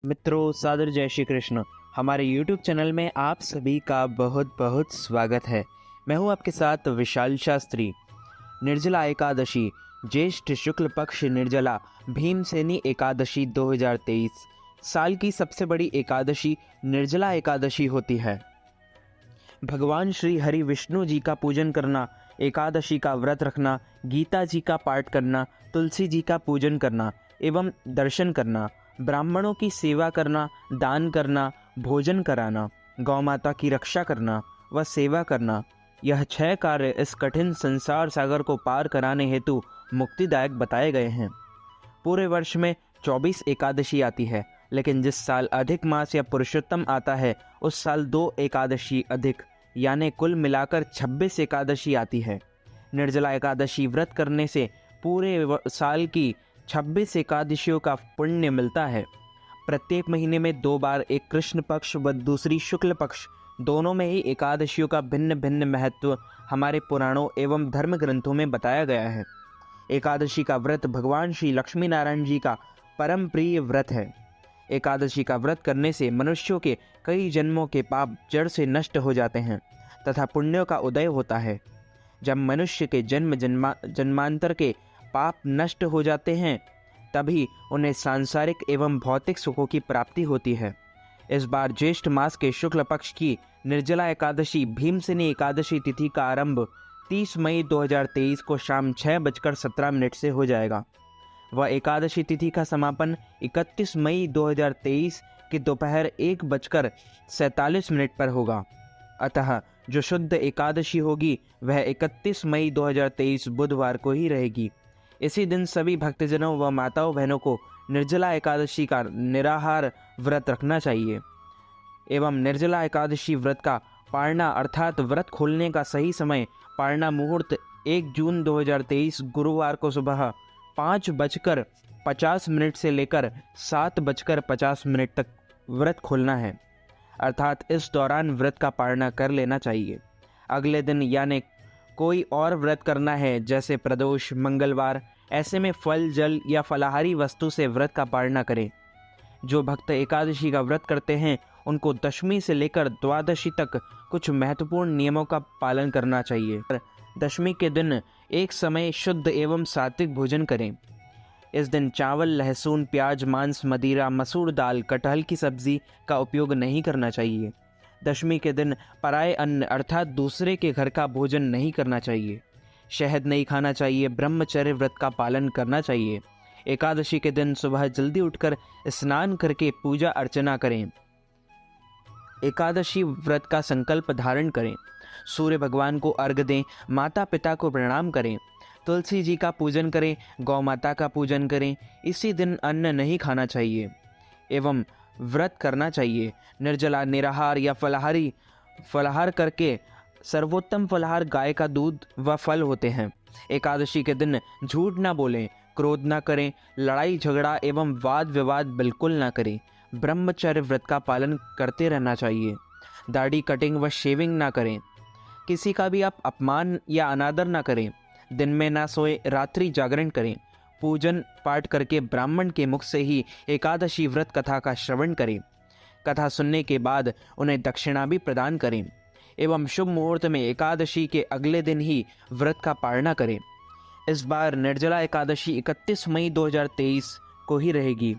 मित्रों, सादर जय श्री कृष्ण। हमारे YouTube चैनल में आप सभी का बहुत बहुत स्वागत है। मैं हूं आपके साथ विशाल शास्त्री। निर्जला एकादशी, ज्येष्ठ शुक्ल पक्ष निर्जला भीमसेनी एकादशी 2023 साल की सबसे बड़ी एकादशी निर्जला एकादशी होती है। भगवान श्री हरि विष्णु जी का पूजन करना, एकादशी का व्रत रखना, गीता जी का पाठ करना, तुलसी जी का पूजन करना एवं दर्शन करना, ब्राह्मणों की सेवा करना, दान करना, भोजन कराना, गौ माता की रक्षा करना व सेवा करना, यह 6 कार्य इस कठिन संसार सागर को पार कराने हेतु मुक्तिदायक बताए गए हैं। पूरे वर्ष में 24 एकादशी आती है, लेकिन जिस साल अधिक मास या पुरुषोत्तम आता है उस साल 2 एकादशी अधिक यानी कुल मिलाकर 26 एकादशी आती है। निर्जला एकादशी व्रत करने से पूरे साल की 26 एकादशियों का पुण्य मिलता है। प्रत्येक महीने में 2 बार, एक कृष्ण पक्ष व दूसरी शुक्ल पक्ष, दोनों में ही एकादशियों का भिन्न भिन्न महत्व हमारे पुराणों एवं धर्म ग्रंथों में बताया गया है। एकादशी का व्रत भगवान श्री लक्ष्मी नारायण जी का परम प्रिय व्रत है। एकादशी का व्रत करने से मनुष्यों के कई जन्मों के पाप जड़ से नष्ट हो जाते हैं तथा पुण्यों का उदय होता है। जब मनुष्य के जन्मांतर के पाप नष्ट हो जाते हैं तभी उन्हें सांसारिक एवं भौतिक सुखों की प्राप्ति होती है। इस बार ज्येष्ठ मास के शुक्ल पक्ष की निर्जला एकादशी भीमसेनी एकादशी तिथि का आरंभ 30 मई 2023 को शाम 6:17 से हो जाएगा। वह एकादशी तिथि का समापन 31 मई 2023 के दोपहर 1:47 पर होगा। अतः जो शुद्ध एकादशी होगी वह 31 मई 2023 बुधवार को ही रहेगी। इसी दिन सभी भक्तजनों व माताओं बहनों को निर्जला एकादशी का निराहार व्रत रखना चाहिए एवं निर्जला एकादशी व्रत का पारना अर्थात व्रत खोलने का सही समय पारना मुहूर्त 1 जून 2023 गुरुवार को सुबह 5:50 से लेकर 7:50 तक व्रत खोलना है, अर्थात इस दौरान व्रत का पालना कर लेना चाहिए। अगले दिन यानी कोई और व्रत करना है जैसे प्रदोष, मंगलवार, ऐसे में फल, जल या फलाहारी वस्तु से व्रत का पालना करें। जो भक्त एकादशी का व्रत करते हैं उनको दशमी से लेकर द्वादशी तक कुछ महत्वपूर्ण नियमों का पालन करना चाहिए। दशमी के दिन एक समय शुद्ध एवं सात्विक भोजन करें। इस दिन चावल, लहसुन, प्याज, मांस, मदिरा, मसूर दाल, कटहल की सब्जी का उपयोग नहीं करना चाहिए। दशमी के दिन पराये अन्न अर्थात दूसरे के घर का भोजन नहीं करना चाहिए। शहद नहीं खाना चाहिए। ब्रह्मचर्य व्रत का पालन करना चाहिए। एकादशी के दिन सुबह जल्दी उठकर स्नान करके पूजा अर्चना करें। एकादशी व्रत का संकल्प धारण करें। सूर्य भगवान को अर्घ्य दें। माता पिता को प्रणाम करें। तुलसी जी का पूजन करें। गौ माता का पूजन करें। इसी दिन अन्न नहीं खाना चाहिए एवं व्रत करना चाहिए। निर्जला, निराहार या फलाहार करके सर्वोत्तम फलाहार गाय का दूध व फल होते हैं। एकादशी के दिन झूठ ना बोलें, क्रोध ना करें, लड़ाई झगड़ा एवं वाद विवाद बिल्कुल ना करें। ब्रह्मचर्य व्रत का पालन करते रहना चाहिए। दाढ़ी कटिंग व शेविंग ना करें। किसी का भी आप अपमान या अनादर ना करें। दिन में ना सोए, रात्रि जागरण करें। पूजन पाठ करके ब्राह्मण के मुख से ही एकादशी व्रत कथा का श्रवण करें। कथा सुनने के बाद उन्हें दक्षिणा भी प्रदान करें एवं शुभ मुहूर्त में एकादशी के अगले दिन ही व्रत का पालना करें। इस बार निर्जला एकादशी 31 मई 2023 को ही रहेगी।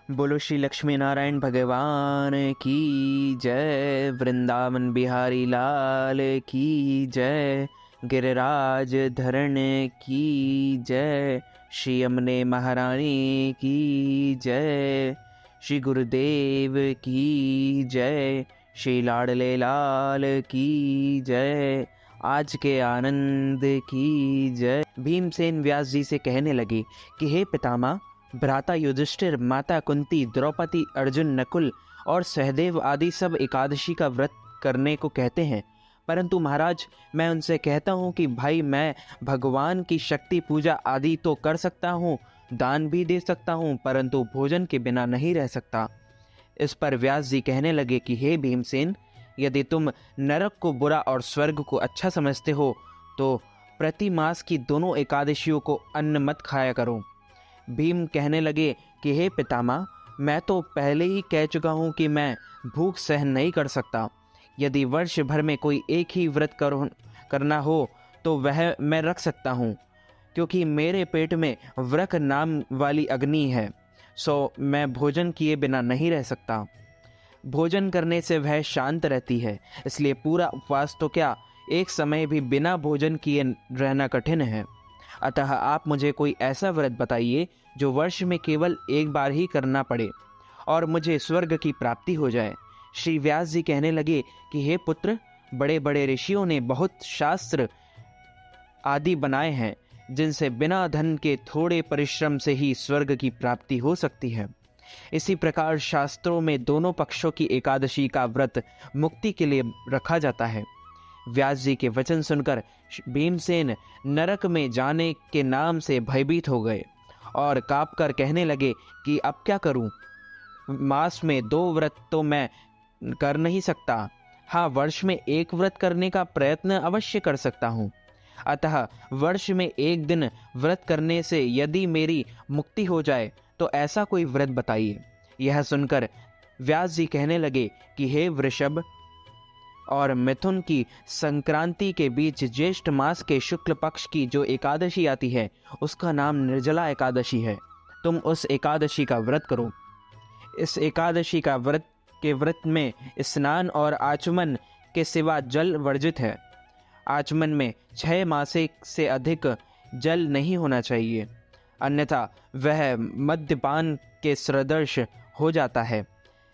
बोलो श्री लक्ष्मी नारायण भगवान की जय। वृंदावन बिहारी लाल की जय। गिरिराज धरण की जय। श्री यमुने महारानी की जय। श्री गुरुदेव की जय। श्री लाडले लाल की जय। आज के आनंद की जय। भीमसेन व्यास जी से कहने लगे कि हे पितामह, भ्राता युधिष्ठिर, माता कुंती, द्रौपदी, अर्जुन, नकुल और सहदेव आदि सब एकादशी का व्रत करने को कहते हैं, परंतु महाराज मैं उनसे कहता हूँ कि भाई मैं भगवान की शक्ति पूजा आदि तो कर सकता हूँ, दान भी दे सकता हूँ, परंतु भोजन के बिना नहीं रह सकता। इस पर व्यास जी कहने लगे कि हे भीमसेन, यदि तुम नरक को बुरा और स्वर्ग को अच्छा समझते हो तो प्रति मास की दोनों एकादशियों को अन्न मत खाया करो। भीम कहने लगे कि हे पितामह, मैं तो पहले ही कह चुका हूँ कि मैं भूख सहन नहीं कर सकता। यदि वर्ष भर में कोई एक ही व्रत करना हो तो वह मैं रख सकता हूँ, क्योंकि मेरे पेट में व्रक नाम वाली अग्नि है, सो मैं भोजन किए बिना नहीं रह सकता। भोजन करने से वह शांत रहती है, इसलिए पूरा उपवास तो क्या, एक समय भी बिना भोजन किए रहना कठिन है। अतः आप मुझे कोई ऐसा व्रत बताइए जो वर्ष में केवल एक बार ही करना पड़े और मुझे स्वर्ग की प्राप्ति हो जाए। श्री व्यास जी कहने लगे कि हे पुत्र, बड़े बड़े ऋषियों ने बहुत शास्त्र आदि बनाए हैं जिनसे बिना धन के थोड़े परिश्रम से ही स्वर्ग की प्राप्ति हो सकती है। इसी प्रकार शास्त्रों में दोनों पक्षों की एकादशी का व्रत मुक्ति के लिए रखा जाता है। व्यास जी के वचन सुनकर भीमसेन नरक में जाने के नाम से भयभीत हो गए और कांपकर कहने लगे कि अब क्या करूं? मास में 2 व्रत तो मैं कर नहीं सकता। हाँ, वर्ष में एक व्रत करने का प्रयत्न अवश्य कर सकता हूँ। अतः वर्ष में एक दिन व्रत करने से यदि मेरी मुक्ति हो जाए तो ऐसा कोई व्रत बताइए। यह सुनकर व्यास जी कहने लगे कि हे वृषभ और मिथुन की संक्रांति के बीच ज्येष्ठ मास के शुक्ल पक्ष की जो एकादशी आती है उसका नाम निर्जला एकादशी है। तुम उस एकादशी का व्रत करो। इस एकादशी का व्रत में स्नान और आचमन के सिवा जल वर्जित है। आचमन में 6 मासे से अधिक जल नहीं होना चाहिए, अन्यथा वह मद्यपान के सदृश हो जाता है।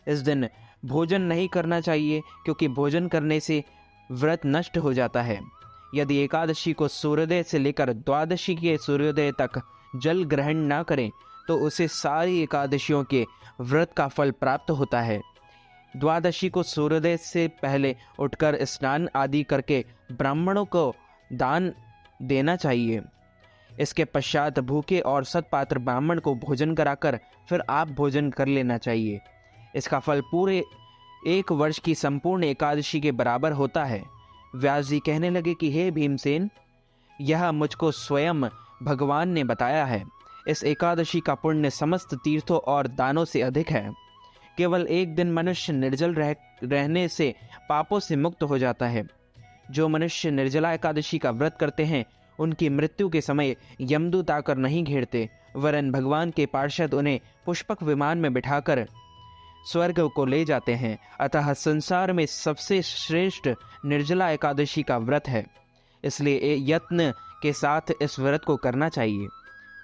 इस दिन भोजन नहीं करना चाहिए, क्योंकि भोजन करने से व्रत नष्ट हो जाता है। यदि एकादशी को सूर्योदय से लेकर द्वादशी के सूर्योदय तक जल ग्रहण ना करें तो उसे सारी एकादशियों के व्रत का फल प्राप्त होता है। द्वादशी को सूर्योदय से पहले उठकर स्नान आदि करके ब्राह्मणों को दान देना चाहिए। इसके पश्चात भूखे और सत्पात्र ब्राह्मण को भोजन कराकर फिर आप भोजन कर लेना चाहिए। इसका फल पूरे 1 वर्ष की संपूर्ण एकादशी के बराबर होता है। व्यास जी कहने लगे कि हे भीमसेन, यह मुझको स्वयं भगवान ने बताया है। इस एकादशी का पुण्य समस्त तीर्थों और दानों से अधिक है। केवल एक दिन मनुष्य निर्जल रहने से पापों से मुक्त हो जाता है। जो मनुष्य निर्जला एकादशी का व्रत करते हैं उनकी मृत्यु के समय यमदूत आकर नहीं घेरते, वरन भगवान के पार्षद उन्हें पुष्पक विमान में बिठाकर स्वर्ग को ले जाते हैं। अतः संसार में सबसे श्रेष्ठ निर्जला एकादशी का व्रत है, इसलिए यत्न के साथ इस व्रत को करना चाहिए।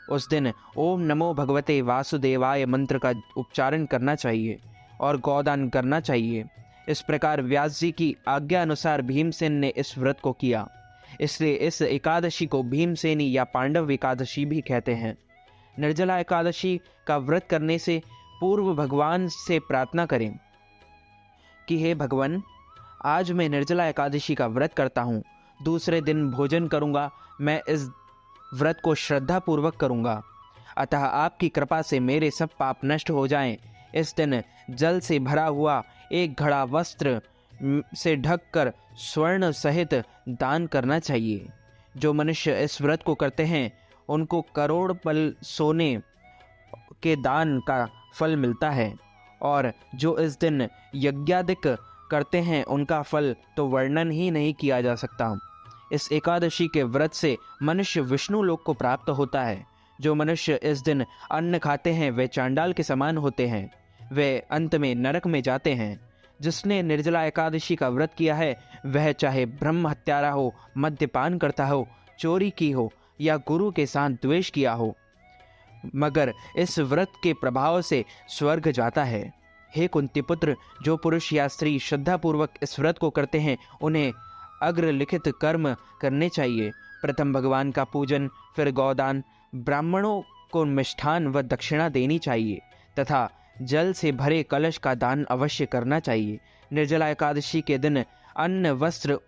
उस दिन ओम नमो भगवते वासुदेवाय मंत्र का उच्चारण करना चाहिए और गौदान करना चाहिए। इस प्रकार व्यास जी की आज्ञा अनुसार भीमसेन ने इस व्रत को किया। इसलिए इस एकादशी को भीमसेनी या पांडव एकादशी भी कहते हैं। निर्जला एकादशी का व्रत करने से पूर्व भगवान से प्रार्थना करें कि हे भगवान, आज मैं निर्जला एकादशी का व्रत करता हूँ, दूसरे दिन भोजन करूँगा। मैं इस व्रत को श्रद्धा पूर्वक करूँगा, अतः आपकी कृपा से मेरे सब पाप नष्ट हो जाएं। इस दिन जल से भरा हुआ एक घड़ा वस्त्र से ढककर स्वर्ण सहित दान करना चाहिए। जो मनुष्य इस व्रत को करते हैं उनको करोड़ पल सोने के दान का फल मिलता है, और जो इस दिन यज्ञादिक करते हैं उनका फल तो वर्णन ही नहीं किया जा सकता। इस एकादशी के व्रत से मनुष्य विष्णु लोक को प्राप्त होता है। जो मनुष्य इस दिन अन्न खाते हैं वे चांडाल के समान होते हैं, वे अंत में नरक में जाते हैं। जिसने निर्जला एकादशी का व्रत किया है वह चाहे ब्रह्म हत्यारा हो, मद्यपान करता हो, चोरी की हो या गुरु के साथ द्वेष किया हो, मगर इस व्रत के प्रभाव से स्वर्ग जाता है। हे कुंती पुत्र, जो पुरुष या स्त्री श्रद्धापूर्वक इस व्रत को करते हैं उन्हें अग्रलिखित कर्म करने चाहिए। प्रथम भगवान का पूजन, फिर गौदान, ब्राह्मणों को मिष्ठान व दक्षिणा देनी चाहिए तथा जल से भरे कलश का दान अवश्य करना चाहिए। निर्जला एकादशी के दिन अन्न, वस्त्र,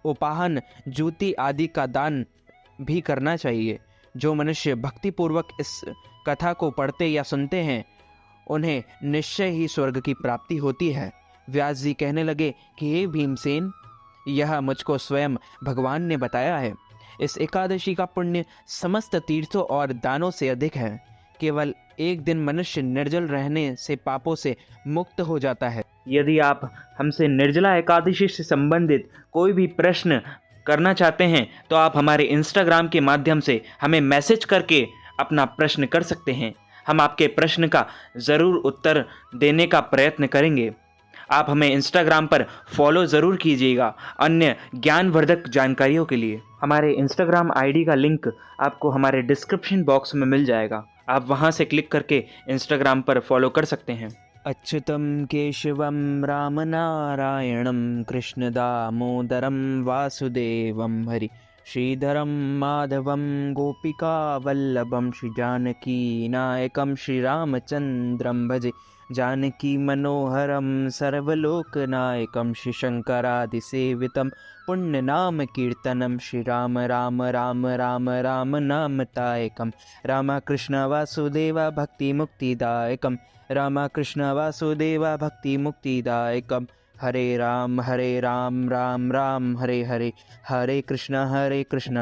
उपाहन, जूती आदि का दान भी करना चाहिए। जो मनुष्य भक्तिपूर्वक इस कथा को पढ़ते या सुनते हैं उन्हें निश्चय ही स्वर्ग की प्राप्ति होती है। व्यास जी कहने लगे कि हे भीमसेन, यह मुझको स्वयं भगवान ने बताया है। इस एकादशी का पुण्य समस्त तीर्थों और दानों से अधिक है। केवल एक दिन मनुष्य निर्जल रहने से पापों से मुक्त हो जाता है। यदि आप हमसे निर्जला एकादशी से संबंधित कोई भी प्रश्न करना चाहते हैं तो आप हमारे इंस्टाग्राम के माध्यम से हमें मैसेज करके अपना प्रश्न कर सकते हैं। हम आपके प्रश्न का ज़रूर उत्तर देने का प्रयत्न करेंगे। आप हमें इंस्टाग्राम पर फॉलो ज़रूर कीजिएगा अन्य ज्ञानवर्धक जानकारियों के लिए। हमारे इंस्टाग्राम आईडी का लिंक आपको हमारे डिस्क्रिप्शन बॉक्स में मिल जाएगा। आप वहां से क्लिक करके इंस्टाग्राम पर फॉलो कर सकते हैं। अच्युतं केशवं रामनारायणं कृष्ण दामोदरं वासुदेवं हरि श्रीधरं माधवं गोपिकावल्लभं श्रीजानकीनायकं श्रीरामचन्द्रं भजे जानकी मनोहरं सर्वलोकनायकं श्रीशङ्करादिसेवितं पुण्यनाम कीर्तनं श्रीराम राम राम राम राम नामतायकं रामकृष्ण वासुदेव भक्तिमुक्तिदायकं रामकृष्ण वासुदेव भक्तिमुक्तिदायकं हरे राम राम राम हरे हरे हरे कृष्ण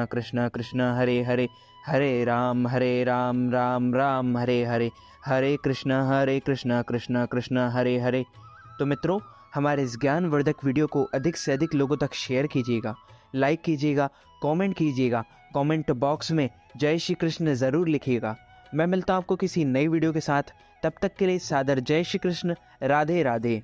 कृष्ण कृष्ण हरे हरे हरे राम राम राम हरे हरे हरे कृष्ण कृष्ण कृष्ण हरे हरे। तो मित्रों, हमारे इस ज्ञानवर्धक वीडियो को अधिक से अधिक लोगों तक शेयर कीजिएगा, लाइक कीजिएगा, कमेंट कीजिएगा। कमेंट बॉक्स में जय श्री कृष्ण ज़रूर लिखिएगा। मैं मिलता हूँ आपको किसी नई वीडियो के साथ। तब तक के लिए सादर जय श्री कृष्ण। राधे राधे।